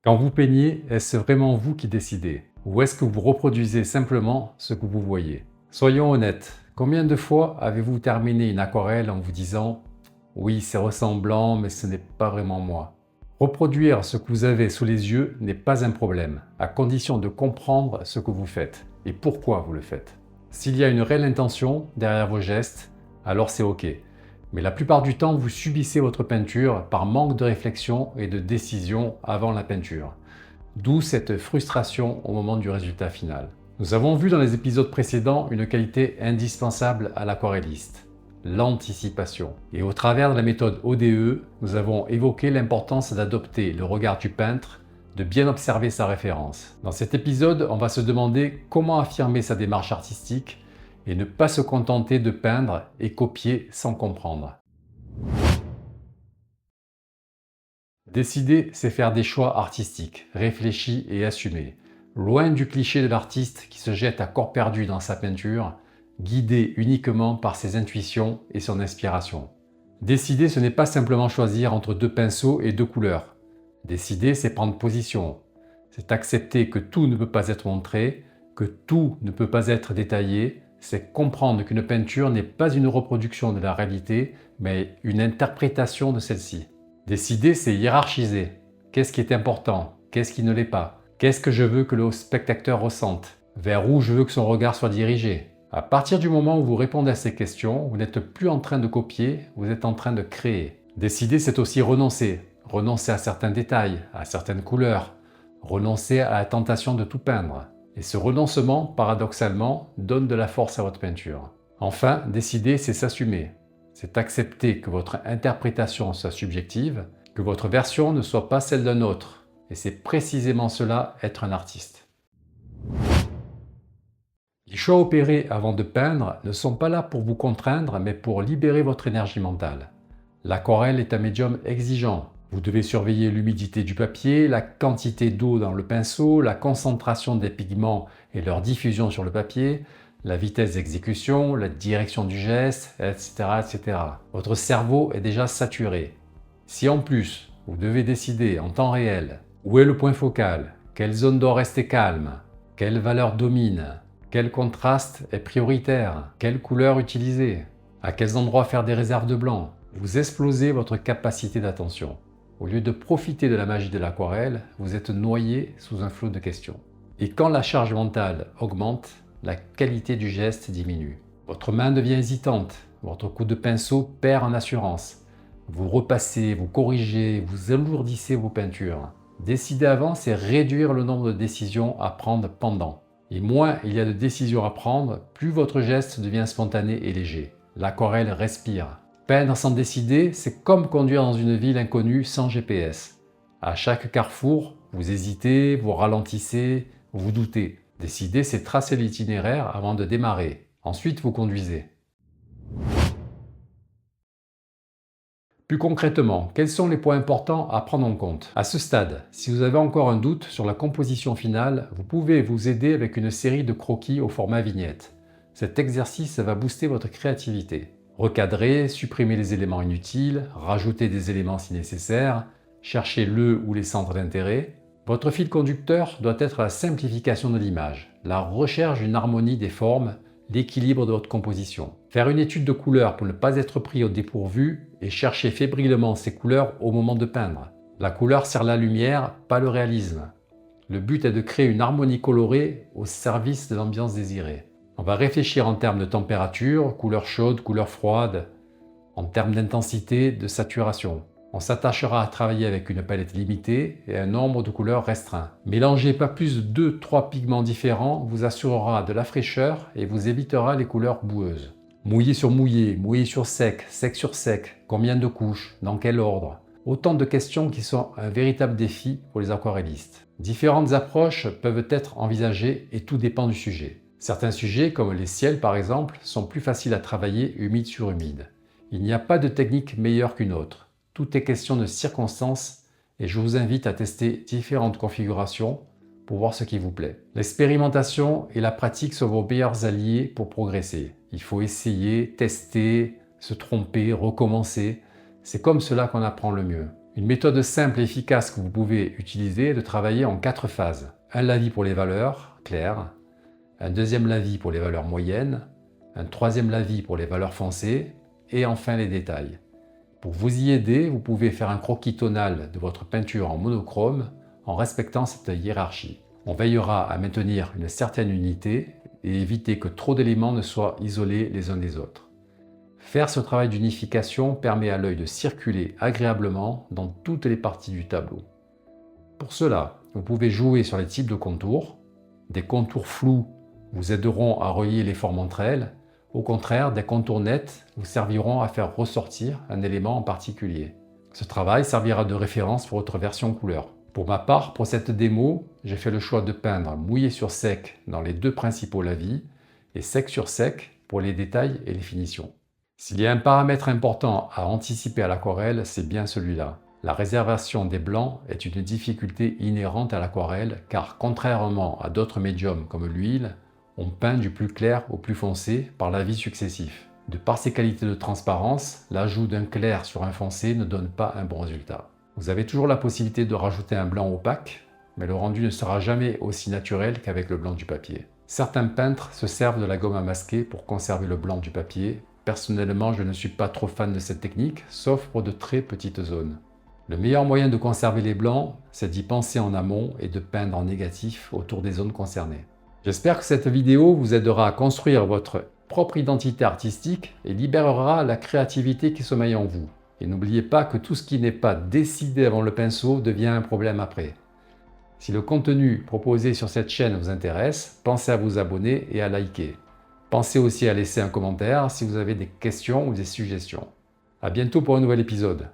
Quand vous peignez, est-ce vraiment vous qui décidez? Ou est-ce que vous reproduisez simplement ce que vous voyez? Soyons honnêtes, combien de fois avez-vous terminé une aquarelle en vous disant « Oui, c'est ressemblant, mais ce n'est pas vraiment moi ». Reproduire ce que vous avez sous les yeux n'est pas un problème, à condition de comprendre ce que vous faites et pourquoi vous le faites. S'il y a une réelle intention derrière vos gestes, alors c'est OK. Mais la plupart du temps, vous subissez votre peinture par manque de réflexion et de décision avant la peinture. D'où cette frustration au moment du résultat final. Nous avons vu dans les épisodes précédents une qualité indispensable à l'aquarelliste, l'anticipation. Et au travers de la méthode ODE, nous avons évoqué l'importance d'adopter le regard du peintre, de bien observer sa référence. Dans cet épisode, on va se demander comment affirmer sa démarche artistique et ne pas se contenter de peindre et copier sans comprendre. Décider, c'est faire des choix artistiques, réfléchis et assumés. Loin du cliché de l'artiste qui se jette à corps perdu dans sa peinture, guidé uniquement par ses intuitions et son inspiration. Décider, ce n'est pas simplement choisir entre deux pinceaux et deux couleurs. Décider, c'est prendre position. C'est accepter que tout ne peut pas être montré, que tout ne peut pas être détaillé. C'est comprendre qu'une peinture n'est pas une reproduction de la réalité, mais une interprétation de celle-ci. Décider, c'est hiérarchiser. Qu'est-ce qui est important? Qu'est-ce qui ne l'est pas? Qu'est-ce que je veux que le spectateur ressente? Vers où je veux que son regard soit dirigé? À partir du moment où vous répondez à ces questions, vous n'êtes plus en train de copier, vous êtes en train de créer. Décider, c'est aussi renoncer. Renoncer à certains détails, à certaines couleurs. Renoncer à la tentation de tout peindre. Et ce renoncement, paradoxalement, donne de la force à votre peinture. Enfin, décider, c'est s'assumer. C'est accepter que votre interprétation soit subjective, que votre version ne soit pas celle d'un autre. Et c'est précisément cela, être un artiste. Les choix opérés avant de peindre ne sont pas là pour vous contraindre, mais pour libérer votre énergie mentale. L'aquarelle est un médium exigeant. Vous devez surveiller l'humidité du papier, la quantité d'eau dans le pinceau, la concentration des pigments et leur diffusion sur le papier, la vitesse d'exécution, la direction du geste, etc., etc. Votre cerveau est déjà saturé. Si en plus, vous devez décider en temps réel où est le point focal, quelle zone doit rester calme, quelle valeur domine, quel contraste est prioritaire, quelle couleur utiliser, à quels endroits faire des réserves de blanc, vous explosez votre capacité d'attention. Au lieu de profiter de la magie de l'aquarelle, vous êtes noyé sous un flot de questions. Et quand la charge mentale augmente, la qualité du geste diminue. Votre main devient hésitante, votre coup de pinceau perd en assurance. Vous repassez, vous corrigez, vous alourdissez vos peintures. Décider avant, c'est réduire le nombre de décisions à prendre pendant. Et moins il y a de décisions à prendre, plus votre geste devient spontané et léger. L'aquarelle respire. Peindre sans décider, c'est comme conduire dans une ville inconnue sans GPS. À chaque carrefour, vous hésitez, vous ralentissez, vous doutez. Décider, c'est tracer l'itinéraire avant de démarrer. Ensuite, vous conduisez. Plus concrètement, quels sont les points importants à prendre en compte? À ce stade, si vous avez encore un doute sur la composition finale, vous pouvez vous aider avec une série de croquis au format vignette. Cet exercice va booster votre créativité. Recadrer, supprimer les éléments inutiles, rajouter des éléments si nécessaire, chercher le ou les centres d'intérêt. Votre fil conducteur doit être la simplification de l'image, la recherche d'une harmonie des formes, l'équilibre de votre composition. Faire une étude de couleurs pour ne pas être pris au dépourvu et chercher fébrilement ces couleurs au moment de peindre. La couleur sert la lumière, pas le réalisme. Le but est de créer une harmonie colorée au service de l'ambiance désirée. On va réfléchir en termes de température, couleur chaude, couleur froide, en termes d'intensité, de saturation. On s'attachera à travailler avec une palette limitée et un nombre de couleurs restreint. Mélanger pas plus de 2-3 pigments différents vous assurera de la fraîcheur et vous évitera les couleurs boueuses. Mouillé sur sec, sec sur sec, combien de couches, dans quel ordre? Autant de questions qui sont un véritable défi pour les aquarellistes. Différentes approches peuvent être envisagées et tout dépend du sujet. Certains sujets, comme les ciels par exemple, sont plus faciles à travailler humide sur humide. Il n'y a pas de technique meilleure qu'une autre. Tout est question de circonstances et je vous invite à tester différentes configurations pour voir ce qui vous plaît. L'expérimentation et la pratique sont vos meilleurs alliés pour progresser. Il faut essayer, tester, se tromper, recommencer. C'est comme cela qu'on apprend le mieux. Une méthode simple et efficace que vous pouvez utiliser est de travailler en 4 phases. Un lavis pour les valeurs claires, un deuxième lavis pour les valeurs moyennes, un troisième lavis pour les valeurs foncées et enfin les détails. Pour vous y aider, vous pouvez faire un croquis tonal de votre peinture en monochrome en respectant cette hiérarchie. On veillera à maintenir une certaine unité et éviter que trop d'éléments ne soient isolés les uns des autres. Faire ce travail d'unification permet à l'œil de circuler agréablement dans toutes les parties du tableau. Pour cela, vous pouvez jouer sur les types de contours. Des contours flous vous aideront à relier les formes entre elles. Au contraire, des contours nets vous serviront à faire ressortir un élément en particulier. Ce travail servira de référence pour votre version couleur. Pour ma part, pour cette démo, j'ai fait le choix de peindre mouillé sur sec dans les 2 principaux lavis et sec sur sec pour les détails et les finitions. S'il y a un paramètre important à anticiper à l'aquarelle, c'est bien celui-là. La réservation des blancs est une difficulté inhérente à l'aquarelle car contrairement à d'autres médiums comme l'huile, on peint du plus clair au plus foncé par lavis successifs. De par ses qualités de transparence, l'ajout d'un clair sur un foncé ne donne pas un bon résultat. Vous avez toujours la possibilité de rajouter un blanc opaque, mais le rendu ne sera jamais aussi naturel qu'avec le blanc du papier. Certains peintres se servent de la gomme à masquer pour conserver le blanc du papier. Personnellement, je ne suis pas trop fan de cette technique, sauf pour de très petites zones. Le meilleur moyen de conserver les blancs, c'est d'y penser en amont et de peindre en négatif autour des zones concernées. J'espère que cette vidéo vous aidera à construire votre propre identité artistique et libérera la créativité qui sommeille en vous. Et n'oubliez pas que tout ce qui n'est pas décidé avant le pinceau devient un problème après. Si le contenu proposé sur cette chaîne vous intéresse, pensez à vous abonner et à liker. Pensez aussi à laisser un commentaire si vous avez des questions ou des suggestions. À bientôt pour un nouvel épisode.